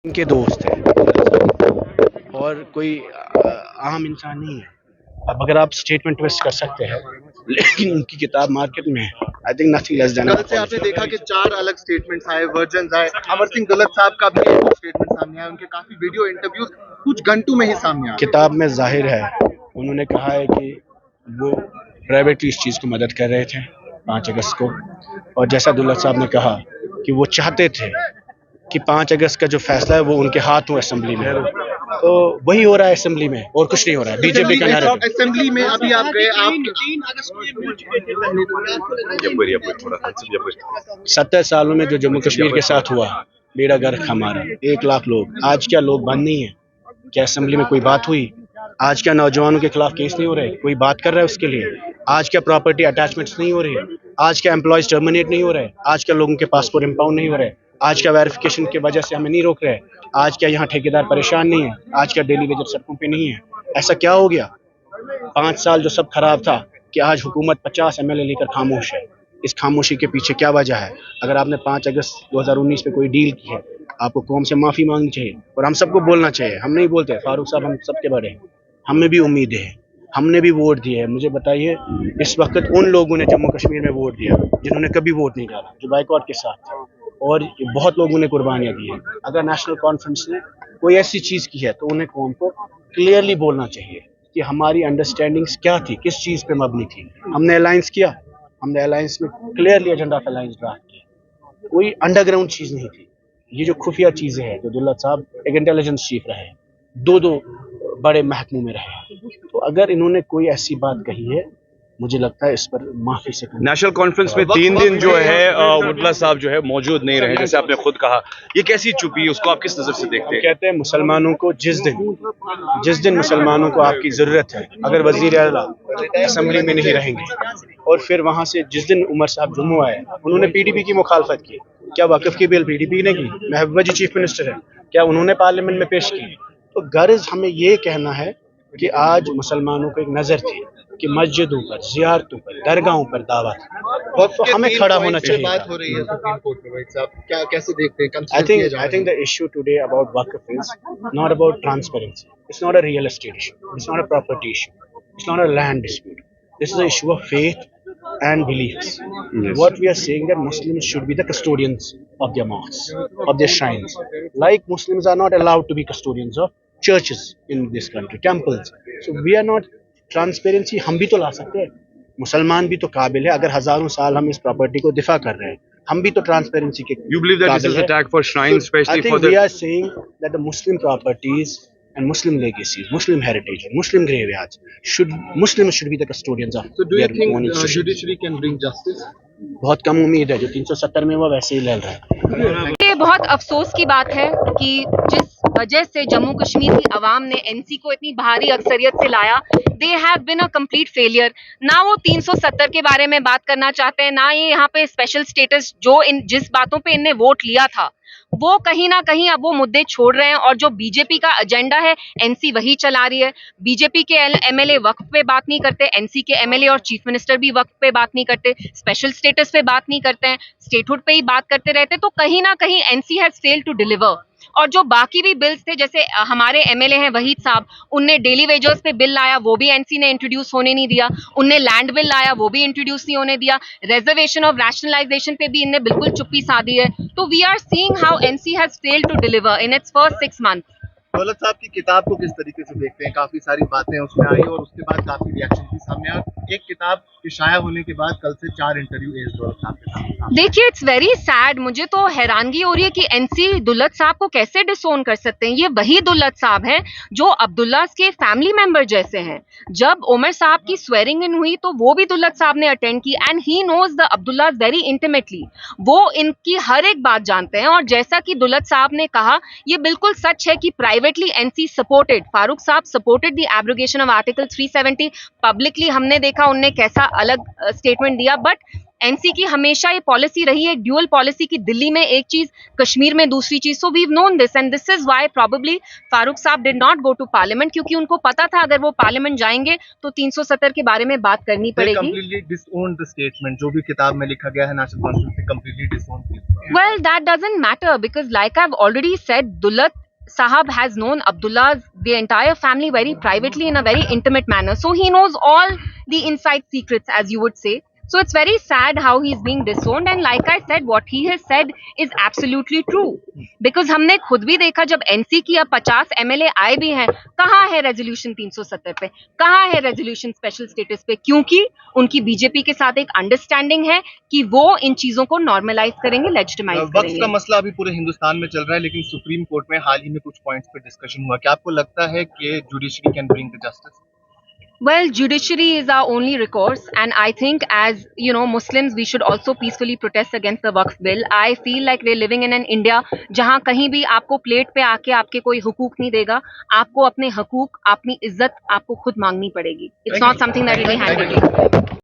इनके दोस्त हैं और कोई आम इंसान नहीं है। अब अगर आप स्टेटमेंट ट्विस्ट कर सकते हैं, लेकिन उनकी किताब मार्केट में है। I think nothing less than. कल से आपने देखा कि 4 अलग स्टेटमेंट्स आए, वर्जन आए। अमर सिंह दुल्लत साहब का भी एक स्टेटमेंट सामने आया, उनके काफी वीडियो इंटरव्यूज कुछ घंटों में ही सामने आए। किताब में जाहिर है उन्होंने कहा है कि वो प्राइवेटली इस चीज़ को मदद कर रहे थे 5 अगस्त को, और जैसा दुल्लत साहब ने कहा कि वो चाहते थे कि 5 अगस्त का जो फैसला है वो उनके हाथ हो असेंबली में, तो वही हो रहा है असेंबली में और कुछ नहीं हो रहा है। बीजेपी का नैरेटिव असेंबली में अभी आप गए, आप 70 सालों में जो जम्मू कश्मीर के साथ हुआ, बेड़ा गर्क हमारा, 1 लाख लोग, आज क्या लोग बंद नहीं है? क्या असेंबली में कोई बात हुई? आज क्या नौजवानों के खिलाफ केस नहीं हो रहे? कोई बात कर रहा है उसके लिए? आज क्या प्रॉपर्टी अटैचमेंट्स नहीं हो रही है? आज क्या एम्प्लॉयज टर्मिनेट नहीं हो रहे? आज क्या लोगों के पासपोर्ट इंपाउंड नहीं हो रहे? आज क्या वेरिफिकेशन की वजह से हमें नहीं रोक रहे? आज क्या यहाँ ठेकेदार परेशान नहीं है? आज क्या डेली वेजर सड़कों पे नहीं है? ऐसा क्या हो गया? 5 साल जो सब खराब था कि आज हुकूमत 50 MLA लेकर खामोश है। इस खामोशी के पीछे क्या वजह है? अगर आपने 5 अगस्त 2019 में कोई डील की है, आपको कौम से माफ़ी मांगनी चाहिए और हम सबको बोलना चाहिए। हम नहीं बोलते, फारूक साहब हम सबके बड़े हैं, हमें भी उम्मीदें हैं, हमने भी वोट दिए हैं। मुझे बताइए इस वक्त उन लोगों ने जम्मू कश्मीर में वोट दिया जिन्होंने कभी वोट नहीं डाला, जो बाइकआउट के साथ थे, और बहुत लोगों ने कुर्बानियाँ दी हैं। अगर नेशनल कॉन्फ्रेंस ने कोई ऐसी चीज़ की है तो उन्हें कौम को क्लियरली बोलना चाहिए कि हमारी अंडरस्टैंडिंग्स क्या थी, किस चीज़ पे मबनी थी। हमने अलायंस किया, हमने अलायंस में clearly agenda of alliance draft किया, कोई अंडरग्राउंड चीज़ नहीं थी। ये जो खुफिया चीज़ें हैं, जो दुल्लत साहब एक इंटेलिजेंस चीफ रहे, 2 बड़े महकमों में रहे, तो अगर इन्होंने कोई ऐसी बात कही है, मुझे लगता है इस पर माफी से नेशनल कॉन्फ्रेंस में 3 दिन जो है मुल्ला साहब जो है मौजूद नहीं रहे, जैसे आपने खुद कहा, ये कैसी चुप्पी, उसको आप किस नजर से देखते हैं? कहते हैं मुसलमानों को जिस दिन मुसलमानों को आपकी जरूरत है, अगर वजीर आला असेंबली में नहीं रहेंगे और फिर वहां से जिस दिन उमर साहब जम्मू आए, उन्होंने PDP की मुखालफत की, क्या वक़्फ़ की बिल PDP ने की? महबूबा जी चीफ मिनिस्टर है, क्या उन्होंने पार्लियामेंट में पेश की? तो गर्ज हमें ये कहना है कि आज मुसलमानों को एक नज़र थी कि मस्जिदों पर, ज़ियारतों पर, दरगाहों पर दावत, तो हमें खड़ा होना चाहिए। बात हो रही है सुप्रीम कोर्ट में, भाई साहब क्या कैसे देखते हैं? I think the issue today about Waqf is not about transparency. It's not a real estate issue. It's not a property issue. It's not a land dispute. This is an issue of faith and beliefs. Yes. What we are saying that Muslims should be the custodians of their mosques, of their shrines. Like Muslims are not allowed to be custodians of churches in this country, temples. So we are not transparency हम भी तो ला सकते हैं, मुसलमान भी तो काबिल है। अगर हजारों साल हम इस प्रॉपर्टी को दिफा कर रहे हैं, हम भी तो ट्रांसपेरेंसी के You believe that this is attack for shrines, especially for the... we are saying that the Muslim properties and Muslim legacies, Muslim heritage, and Muslim graveyards Muslims should be the custodians of. So do you think judiciary can bring justice? बहुत कम उम्मीद है, जो 370 में वो वैसे ही लड़ रहा है। ये बहुत अफसोस की बात है कि जिस वजह से जम्मू कश्मीर की आवाम ने एनसी को इतनी भारी अक्सरियत से लाया, they have been a complete failure. ना वो 370 के बारे में बात करना चाहते हैं, ना ये यहाँ पे स्पेशल स्टेटस जो जिस बातों पे इनने वोट लिया था, वो कहीं ना कहीं अब वो मुद्दे छोड़ रहे हैं। और जो बीजेपी का एजेंडा है, एनसी वही चला रही है। बीजेपी के MLA वक्फ पे बात नहीं करते, एनसी के MLA और चीफ मिनिस्टर भी वक्फ पे बात नहीं करते, स्पेशल स्टेटस पे बात नहीं करते हैं, स्टेटहुड पे ही बात करते रहते। तो कहीं ना कहीं NC has failed to deliver. और जो बाकी भी बिल्स थे, जैसे हमारे MLA हैं वहीद साहब, उनने डेली वेजर्स पे बिल लाया, वो भी एनसी ने इंट्रोड्यूस होने नहीं दिया। उनने लैंड बिल लाया, वो भी इंट्रोड्यूस नहीं होने दिया। रिजर्वेशन ऑफ रैशनलाइजेशन पे भी इनने बिल्कुल चुप्पी साधी है। तो we are seeing how NC has failed to deliver in its first 6 month. दौलत साहब की किताब को किस तरीके से देखते हैं? काफी सारी बातें उसमें आई और उसके बाद काफी रिएक्शन भी सामने आए। एक किताब के शाया होने के बाद कल से 4 इंटरव्यू दौलत साहब के साथ। देखिए, इट्स वेरी सैड। मुझे तो हैरानगी हो रही है कि एनसी दुल्लत साहब को कैसे डिसोन कर सकते हैं। ये वही दुल्लत साहब हैं जो अब्दुल्ला के फैमिली मेंबर जैसे हैं। जब उमर साहब की स्वेरिंग इन हुई तो वो भी दुल्लत साहब ने अटेंड की, and he knows the Abdullah very intimately. वो इनकी हर एक बात जानते हैं। और जैसा कि दुल्लत साहब ने कहा, ये बिल्कुल सच है कि प्राइवेटली एनसी सपोर्टेड, फारूक साहब supported the abrogation of article 370। Publicly हमने देखा उनने कैसा अलग स्टेटमेंट दिया, बट एनसी की हमेशा ये पॉलिसी रही है, ड्यूअल पॉलिसी की, दिल्ली में एक चीज, कश्मीर में दूसरी चीज. So we known this and this is why probably Farooq साहब did not go to parliament, क्योंकि उनको पता था अगर वो पार्लियामेंट जाएंगे तो 370 के बारे में बात करनी पड़ेगी. कंप्लीटली डिसओन्ड द स्टेटमेंट जो भी किताब में लिखा गया है नेशनल कॉन्फ्रेंस से completely डिसओन्ड. Well, that doesn't matter because, like I've already said, Dulat Sahab has known Abdullah's the entire family very privately in a very intimate manner. So he knows all the inside secrets, as you would say. So it's very sad how he's being disowned. And like I said, what he has said is absolutely true. Because हमने खुद भी देखा जब NC की अब 50 MLA आए भी हैं, कहाँ है रेजोल्यूशन 370 पे, कहाँ है रेजोल्यूशन स्पेशल स्टेटस पे, क्योंकि उनकी बीजेपी के साथ एक अंडरस्टैंडिंग है कि वो इन चीजों को नॉर्मलाइज करेंगे, लेजिटिमाइज वक्त करेंगे. का मसला अभी पूरे हिंदुस्तान में चल रहा है, लेकिन सुप्रीम कोर्ट में हाल ही में कुछ पॉइंट्स पे डिस्कशन हुआ. क्या आपको लगता है कि judiciary can bring the justice? Well, judiciary is our only recourse, and I think as you know, Muslims, we should also peacefully protest against the Waqf bill. I feel like we're living in an India जहाँ कहीं भी आपको plate पे आके आपके कोई हुकूक नहीं देगा, आपको अपने हुकूक, अपनी इज्जत आपको खुद मांगनी पड़ेगी. It's not something that will be handed to you.